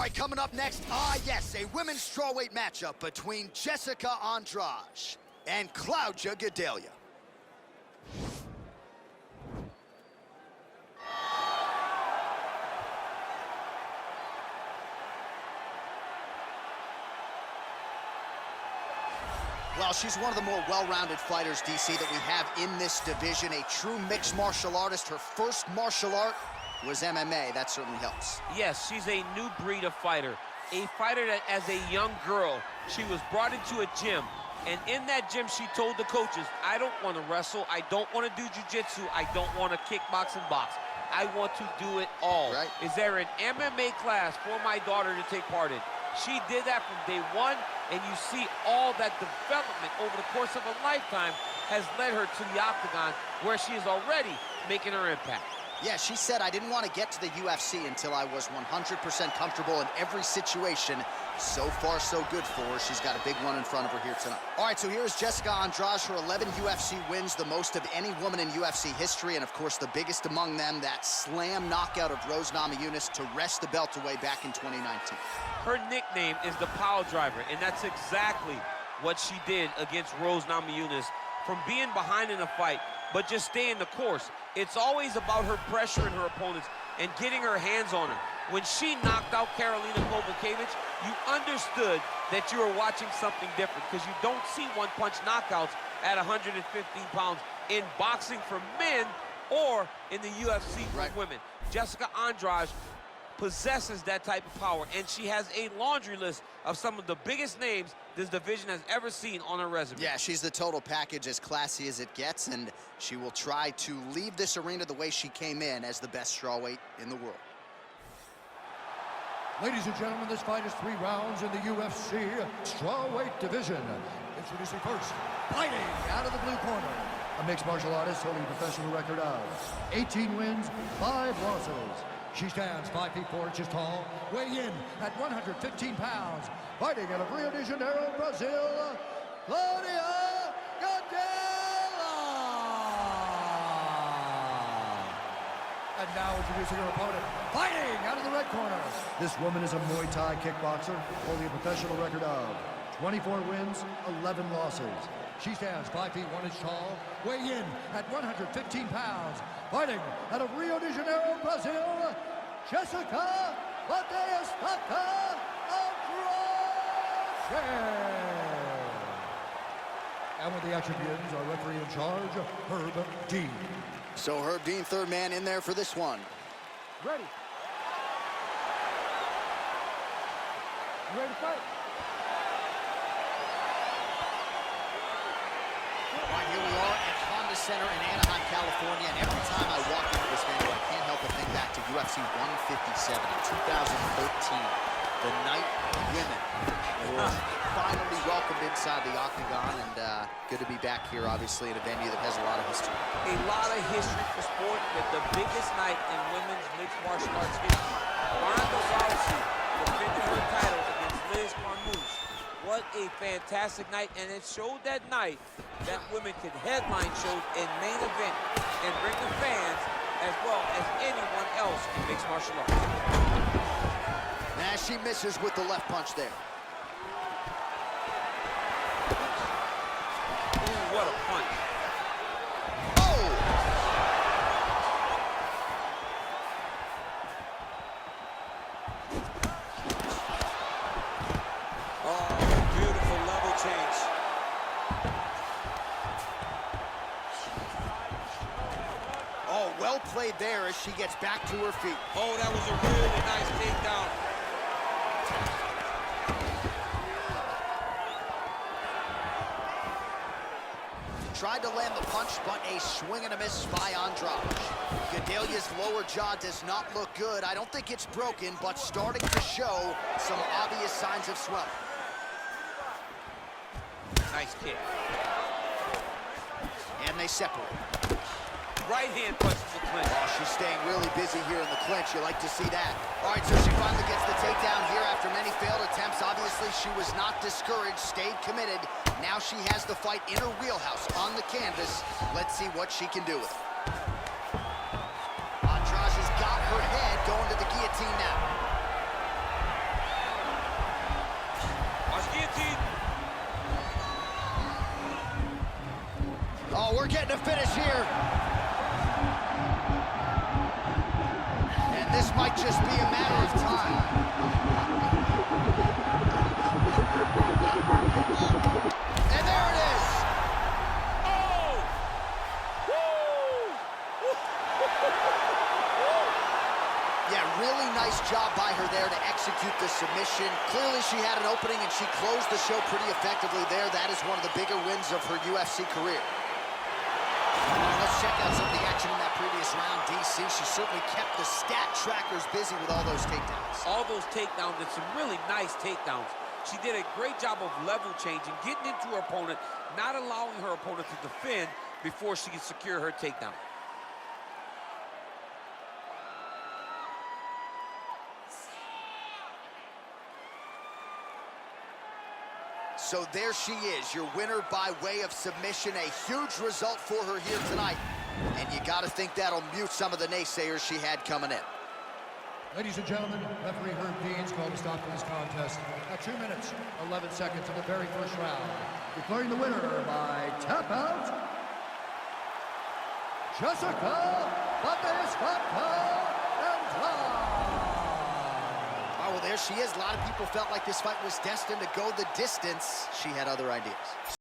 right, coming up next, yes, a women's strawweight matchup between Jessica Andrade and Claudia Gadelha. Well, she's one of the more well-rounded fighters, DC, that we have in this division. A true mixed martial artist. Her first martial art was MMA. That certainly helps. Yes, she's a new breed of fighter. A fighter that, as a young girl, she was brought into a gym. And in that gym, she told the coaches, I don't want to wrestle. I don't want to do jiu-jitsu. I don't want to kickbox and box. I want to do it all. Right. Is there an MMA class for my daughter to take part in? She did that from day one, and you see all that development over the course of a lifetime has led her to the octagon, where she is already making her impact. Yeah, she said, I didn't want to get to the UFC until I was 100% comfortable in every situation. So far, so good for her. She's got a big one in front of her here tonight. All right, so here's Jessica Andrade. Her 11 UFC wins, the most of any woman in UFC history, and of course, the biggest among them, that slam knockout of Rose Namajunas to wrest the belt away back in 2019. Her nickname is the Pile Driver, and that's exactly what she did against Rose Namajunas. From being behind in a fight, but just staying the course. It's always about her pressuring her opponents and getting her hands on her. When she knocked out Karolina Kowalkiewicz, you understood that you were watching something different, because you don't see one-punch knockouts at 115 pounds in boxing for men or in the UFC for women. Jessica Andrade possesses that type of power, and she has a laundry list of some of the biggest names this division has ever seen on her resume. Yeah, she's the total package, as classy as it gets, and she will try to leave this arena the way she came in, as the best strawweight in the world. Ladies and gentlemen, this fight is 3 rounds in the UFC strawweight division. Introducing first, fighting out of the blue corner, a mixed martial artist holding a professional record of 18 wins, 5 losses. She stands 5 feet 4 inches tall, weighing in at 115 pounds, fighting out of Rio de Janeiro, Brazil, Claudia Gadelha. And now introducing her opponent, fighting out of the red corner. This woman is a Muay Thai kickboxer, holding a professional record of 24 wins, 11 losses. She stands 5 feet 1 inch tall, weighing in at 115 pounds, fighting out of Rio de Janeiro, Brazil, Jessica Andrade. And with the action begins, our referee in charge, Herb Dean. So Herb Dean, third man in there for this one. Ready. You ready to fight? All right, here we are at Honda Center in Anaheim, California, and every time I walk into this venue, I can't help but think back to UFC 157 in 2013. The night women were finally welcomed inside the octagon, and good to be back here, obviously, in a venue that has a lot of history. A lot of history for sport, but the biggest night in women's mixed martial arts history. Ronda Rousey defended her title against Liz Carmouche. What a fantastic night, and it showed that night that women could headline shows and main event and bring the fans as well as anyone else in mixed martial arts. And she misses with the left punch there. Ooh, what a punch. Well played there as she gets back to her feet. Oh, that was a really nice takedown. Tried to land the punch, but a swing and a miss by Andrade. Gadelha's lower jaw does not look good. I don't think it's broken, but starting to show some obvious signs of swelling. Nice kick. And they separate. Right hand punches the clinch. Oh, she's staying really busy here in the clinch. You like to see that. All right, so she finally gets the takedown here after many failed attempts. Obviously, she was not discouraged, stayed committed. Now she has the fight in her wheelhouse on the canvas. Let's see what she can do with it. Andrade has got her head going to the guillotine now. Uh-oh, we're getting a finish here. And this might just be a matter of time. And there it is. Oh! Yeah, really nice job by her there to execute the submission. Clearly she had an opening and she closed the show pretty effectively there. That is one of the bigger wins of her UFC career. Let's check out some of the action in that previous round, DC. She certainly kept the stat trackers busy with all those takedowns. All those takedowns and some really nice takedowns. She did a great job of level changing, getting into her opponent, not allowing her opponent to defend before she can secure her takedown. So there she is, your winner by way of submission. A huge result for her here tonight. And you got to think that'll mute some of the naysayers she had coming in. Ladies and gentlemen, referee Herb Deans called a stop to this contest at 2 minutes, 11 seconds of the very first round. Declaring the winner by tap out, Jessica Andrade. Oh, well, there she is. A lot of people felt like this fight was destined to go the distance. She had other ideas.